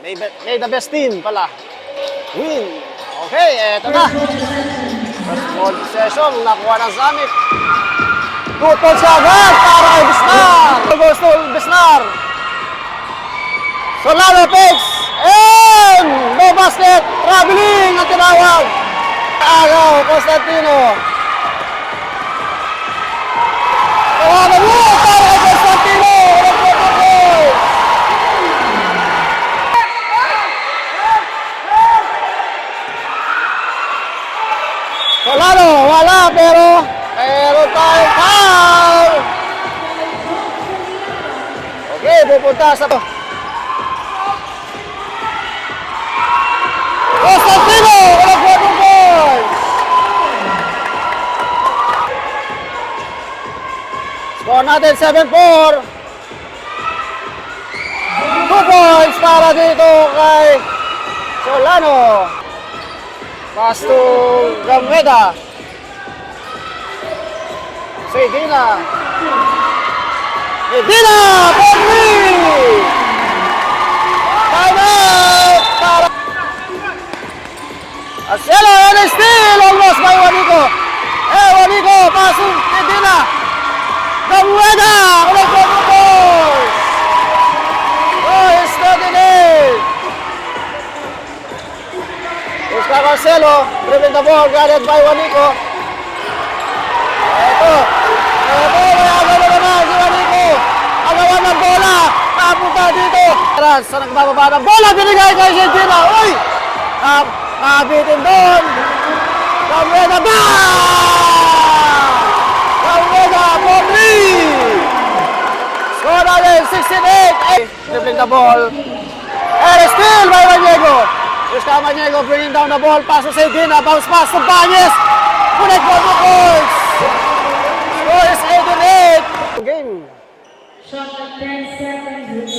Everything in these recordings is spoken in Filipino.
May the best team pala. Win. Okay, eto na. First ball possession, nakuha ng Zamit. 2 points agad para kay Bisnar. Goes to Bisnar. Solano picks. And no basket. Traveling ang tinawag. Agaw, Constantino. Tawagan mo para kay Constantino. Solano, wala pero meron tayo foul. Okay, pupunta sa to. Constantino, walang 4 points. Score natin 7-4. 2 points para dito kay Solano. Pass to Gameda. Medina. Medina! Henry! Time out! Para Aselo and a steal! Almost by Juanico. Juanico, pass to Medina. Gameda! Ulit po po po! Oh, it's 38! Busca Marcelo, dribbling the ball, guarded by Juanico. Ito, may agaw na naman si Juanico. Agawan ng bola, napunta dito. Sa nagbababa ng bola, binigay kay Argentina. Uy! Nabitin doon. Gameda ba! Gameda, Pomri! Score natin, 16-8. Dribbling the ball. And still by Maniego. Busca Maniego bringing down the ball. Pass to Argentina. Bounce pass to Bañez. Connect for the points. Score is 8-8. Game. Shot at 10 seconds remaining.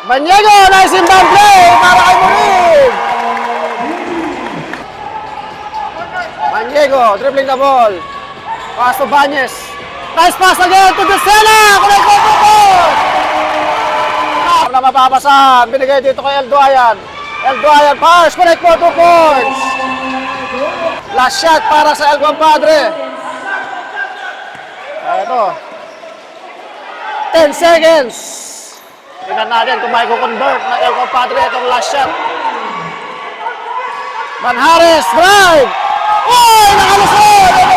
Maniego, nice inbound play para kay Murid. Maniego dribbling the ball. Pass to Bañez. Nice pass again to Dicena. Connect for the points. Na mapapasan. Binigay dito kay Elduayan. Elduayan pass. Connect for 2 points. Last shot para sa El Compadre. Ito. 10 seconds. Tingnan natin kung may convert ng El Compadre itong last shot. Manjares drive. Uy! Nakalusot!